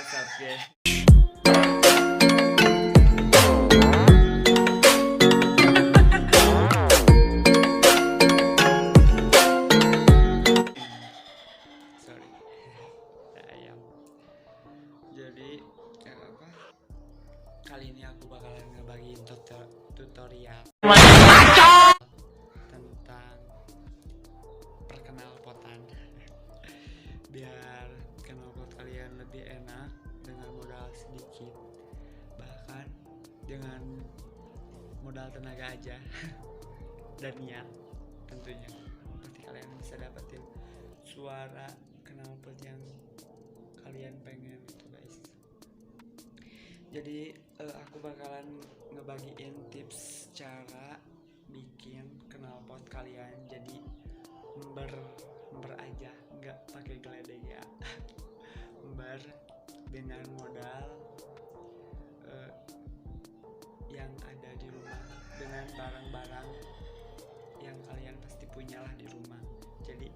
WhatsApp ya. Sorry, ayam. Jadi kali ini aku bakalan ngebagiin tutorial tentang perkenalpotan biar knalpot kalian lebih enak dengan modal sedikit, bahkan dengan modal tenaga aja dan niat tentunya. Pasti kalian bisa dapetin suara knalpot yang kalian pengen gitu guys. Jadi aku bakalan ngebagiin tips cara bikin knalpot kalian jadi mberr aja, nggak pakai geledek ya. Mberr dengan modal yang ada di rumah, dengan barang-barang yang kalian pasti punyalah di rumah. Jadi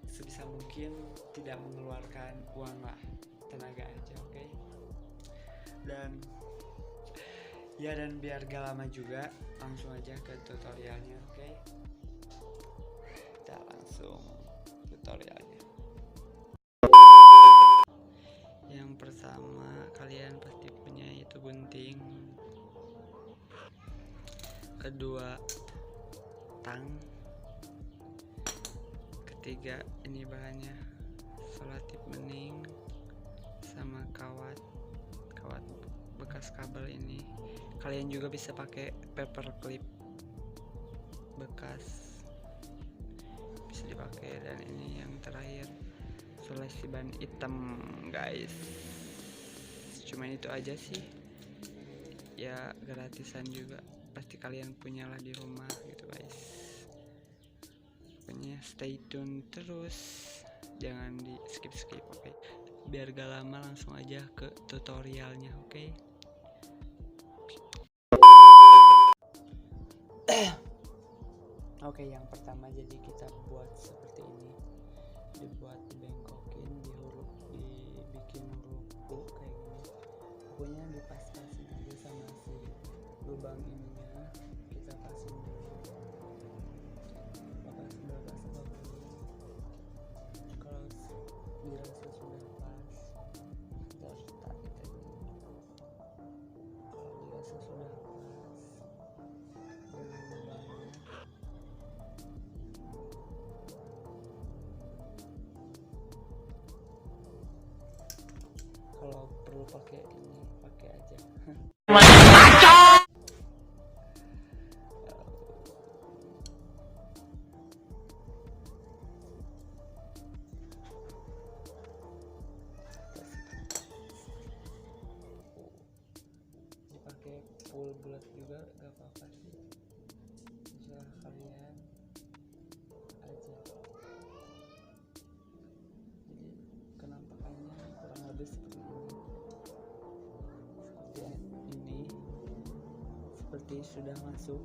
sebisa mungkin tidak mengeluarkan uang lah, tenaga aja, oke? Dan biar gak lama juga, langsung aja ke tutorialnya, oke? Kita langsung tutorialnya. Yang pertama kalian pasti punya itu gunting, kedua tang, ketiga ini bahannya selotip bening sama kawat bekas kabel. Ini kalian juga bisa pakai paper clip bekas, bisa dipakai. Dan ini yang terakhir selesi ban hitam guys. Cuma itu aja sih ya, gratisan juga, pasti kalian punyalah di rumah gitu guys. Pokoknya stay tune terus, jangan di skip oke? Biar gak lama, langsung aja ke tutorialnya, oke? Oke, yang pertama jadi kita buat seperti ini, dibengkokin, dibikin huruf U kayak gini. Pokoknya dipas-pasin aja sama si lubang ininya, kita pasin dulu. Kalau dirasa sudah pas, kita harus tarik aja. Kalau dirasa sudah pas dengan lubangnya, kalau perlu pakai ini, pakai aja. Dipakai full bulat juga gak apa-apa sih, terserah kalian aja. Jadi kenampakannya kurang lebih seperti ini, seperti sudah masuk.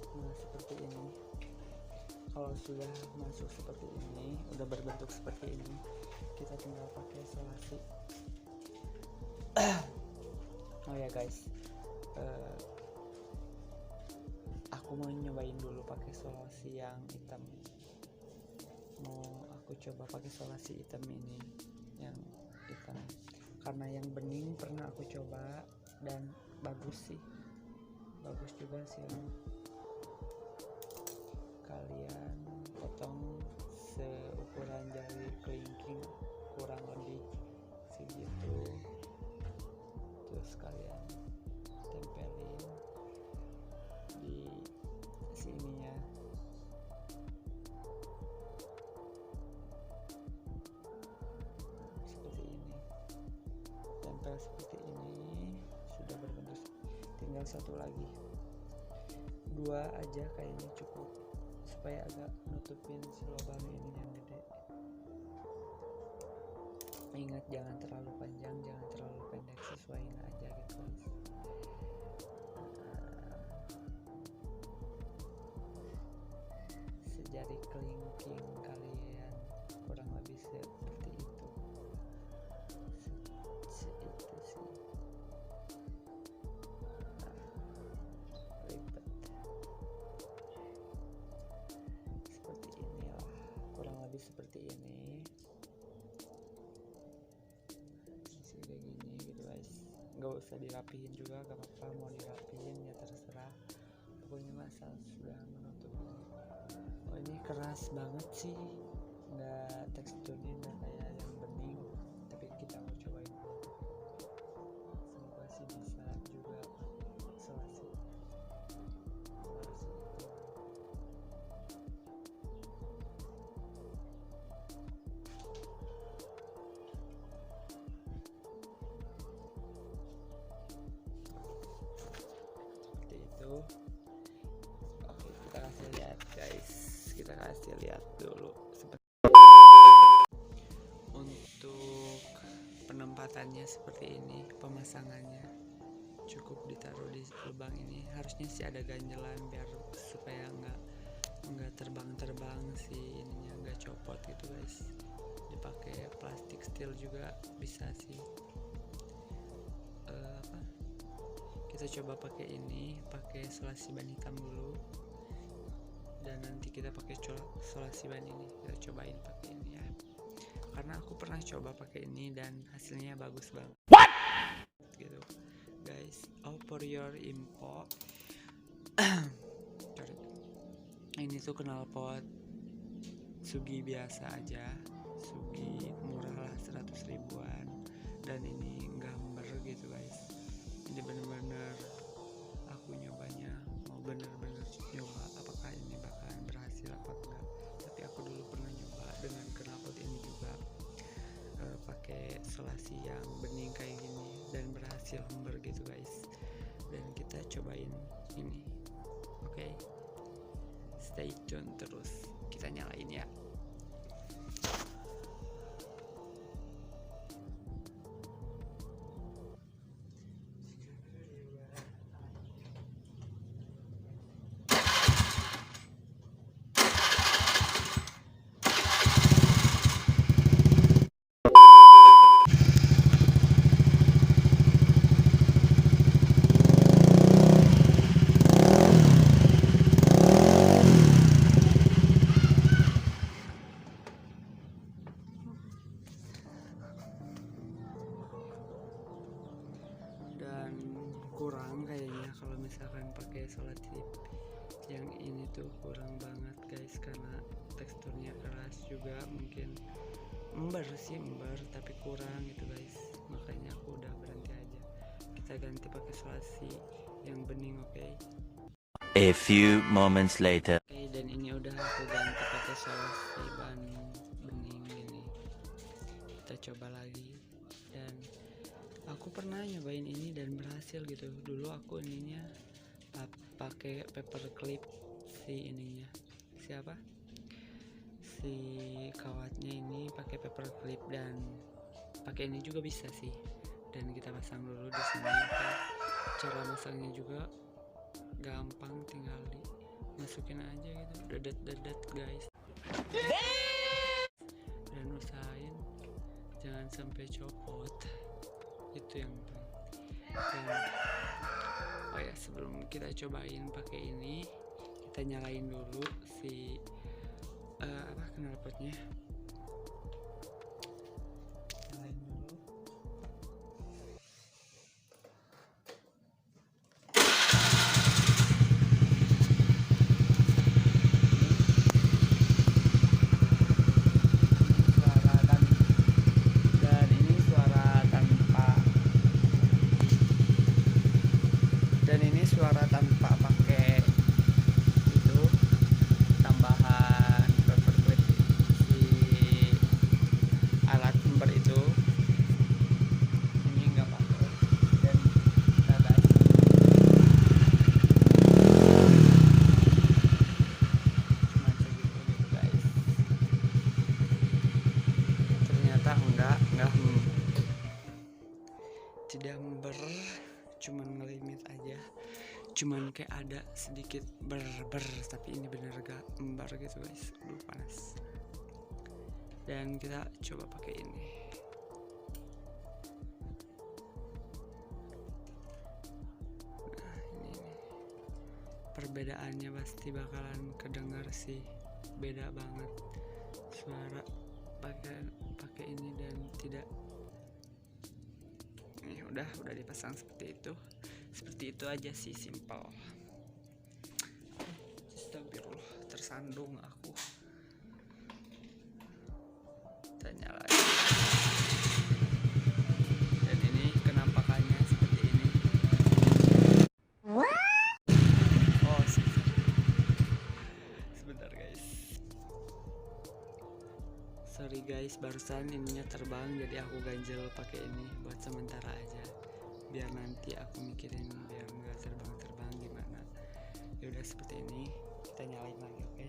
Kita lihat seperti ini. Kalau sudah masuk seperti ini, udah berbentuk seperti ini, kita tinggal pakai selasi. Oh ya guys, aku mau nyobain dulu pakai selasi yang hitam. Aku coba pakai selasi hitam ini, yang hitam, karena yang bening pernah aku coba dan bagus juga hasilnya. Kalian potong seukuran jari kelingking, kurang lebih segitu, terus kalian seperti ini, sudah berbentuk, tinggal satu lagi, 2 aja kayaknya cukup supaya agak nutupin si lubang ini yang gede. Ingat jangan terlalu panjang, jangan terlalu pendek, sesuaiin aja gitu guys. Sejari kelingking kalian kurang lebih seperti itu. Itu sih. Ribet. Seperti inilah, kurang lebih seperti ini. Kayak gini gitu guys, nggak usah dirapihin juga, gak apa-apa, mau dirapihin ya terserah, pokoknya masal sudah menutup. Oh ini keras banget sih, nggak teksturnya nggak kayak yang bening, tapi kita mau cobain dulu. Semoga sih bisa juga selasi itu. Oke, kita kasih lihat guys, kita kasih lihat dulu untuk penempatannya seperti ini. Pemasangannya cukup ditaruh di lubang ini, harusnya sih ada ganjelan biar supaya nggak terbang si ininya, nggak copot gitu guys. Dipakai plastik steel juga bisa sih. Kita coba pakai ini, pakai solasi ban hitam dulu, dan nanti kita pakai solasi ban ini. Kita cobain pakai ini ya, karena aku pernah coba pakai ini dan hasilnya bagus banget. What? Gitu guys. Oh, for your info, ini tuh knalpot tsugi biasa aja, tsugi murah lah, 100 ribuan, dan ini gambar gitu guys. Ini bener-bener aku nyobanya, mau bener-bener nyoba apakah ini bakalan berhasil apa enggak. Tapi aku dulu pernah nyoba dengan knalpot ini juga, pakai solasi yang bening kayak gini, dan berhasil mberr gitu guys. Dan kita cobain ini, oke? Stay tune terus, kita nyalain ya. Kurang kayaknya kalau misalkan pakai solasi yang ini tuh kurang banget guys, karena teksturnya keras juga, mungkin mberr tapi kurang gitu guys, makanya aku udah berhenti aja. Kita ganti pakai solasi yang bening, oke? A few moments later. Oke, dan ini udah aku ganti pakai solasi ban bening ini. Kita coba lagi, dan aku pernah nyobain ini dan berhasil gitu. Dulu aku ininya pakai paper clip, si ininya siapa, si kawatnya ini pakai paper clip, dan pakai ini juga bisa sih. Dan kita pasang dulu di sini. Cara masangnya juga gampang, tinggal dimasukin aja gitu, dedet guys. Dan usahain jangan sampai copot, itu yang penting. Oh ya, sebelum kita cobain pakai ini, kita nyalain dulu si knalpotnya. Nyalain dulu. Suara tanpa pakai itu tambahan paper clip si tidak mberr, cuman ngelimit aja, cuman kayak ada sedikit ber, tapi ini bener gak mberr gitu guys. Aduh panas. Dan kita coba pakai ini. Nah ini nih. Perbedaannya pasti bakalan kedengar sih, beda banget suara pakai ini dan tidak. Nih udah dipasang seperti itu aja sih, simpel. Astagfirullah, tersandung aku. Tanya lagi. Dan ini kenampakannya seperti ini. Oh sebentar guys. Sorry guys, barusan ininya terbang, jadi aku ganjel pakai ini buat sementara aja. Biar nanti aku mikirin biar nggak terbang gimana. Ya udah seperti ini, kita nyalain lagi, oke?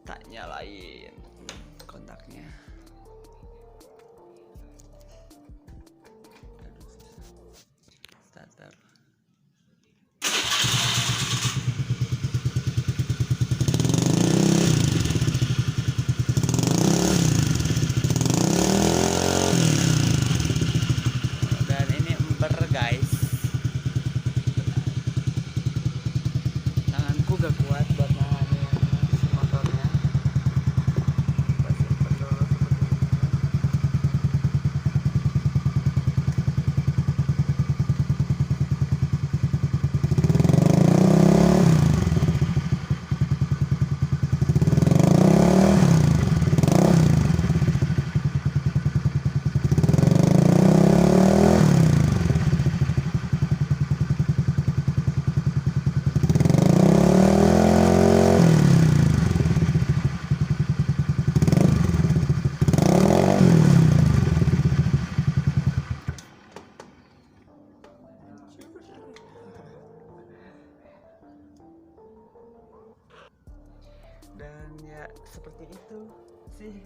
Tak nyalain kontaknya. Aduh, starter. Guys, tanganku gak kuat buat nahan motornya. Dan ya seperti itu sih,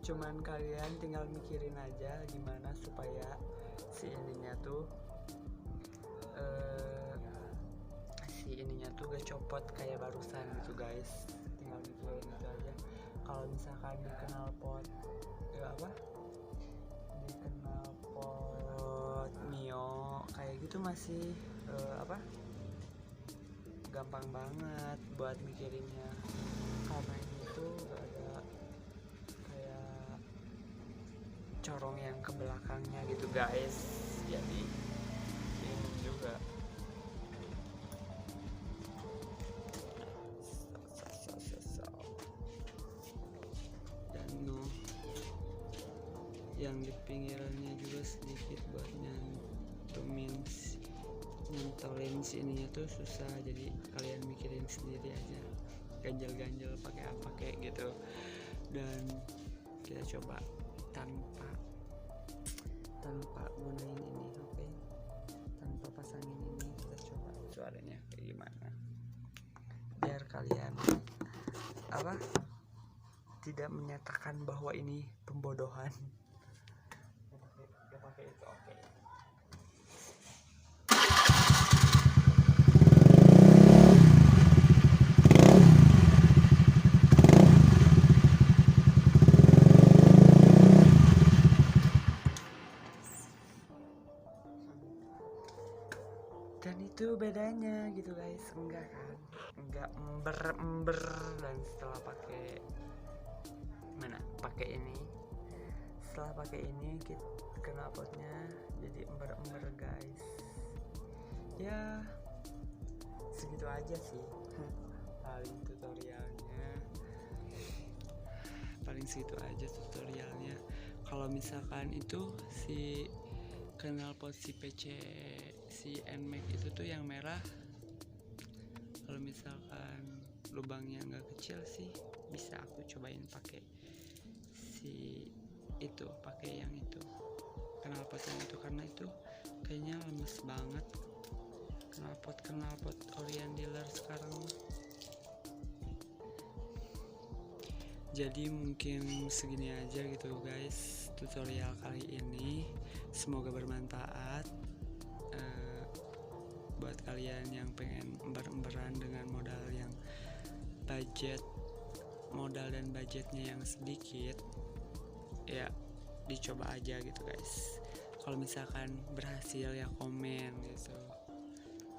cuman kalian tinggal mikirin aja gimana supaya si ininya tuh gak copot kayak barusan gitu guys. Tinggal mikirin itu aja. Kalau misalkan di Knalpot di Knalpot Mio kayak gitu masih gampang banget buat mikirinnya, karena ini tuh gak ada kayak corong yang ke belakangnya gitu guys. Jadi ini juga dan yang di pinggirannya juga sedikit buat nyantolin sininya tuh susah, jadi kalian mikirin sendiri aja, ganjel pakai apa kayak gitu. Dan kita coba tanpa gunain ini, oke? Tanpa pasangin ini, kita coba suaranya kayak gimana biar kalian tidak menyatakan bahwa ini pembodohan. Gak pakai itu, oke? Dan itu bedanya gitu guys, enggak mberr. Dan setelah pakai ini knalpotnya jadi mberr guys. Ya segitu aja sih paling segitu aja tutorialnya. Kalau misalkan itu si knalpot si PC si nmax itu tuh yang merah, kalau misalkan lubangnya nggak kecil sih bisa aku cobain pakai yang itu knalpot yang itu, karena itu kayaknya lemes banget knalpot Orion dealer sekarang. Jadi mungkin segini aja gitu guys tutorial kali ini. Semoga bermanfaat buat kalian yang pengen ember-emberan dengan modal dan budgetnya yang sedikit. Ya dicoba aja gitu guys. Kalau misalkan berhasil ya komen gitu,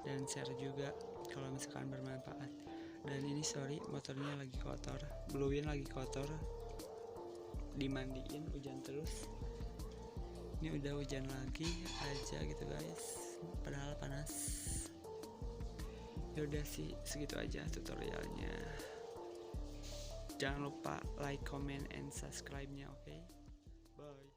dan share juga kalau misalkan bermanfaat. Dan ini sorry, motornya lagi kotor, bluein lagi kotor, dimandiin, hujan terus. Ini udah hujan lagi aja gitu guys, padahal panas. Ya udah sih, segitu aja tutorialnya. Jangan lupa like, comment, and subscribe-nya, oke? Bye.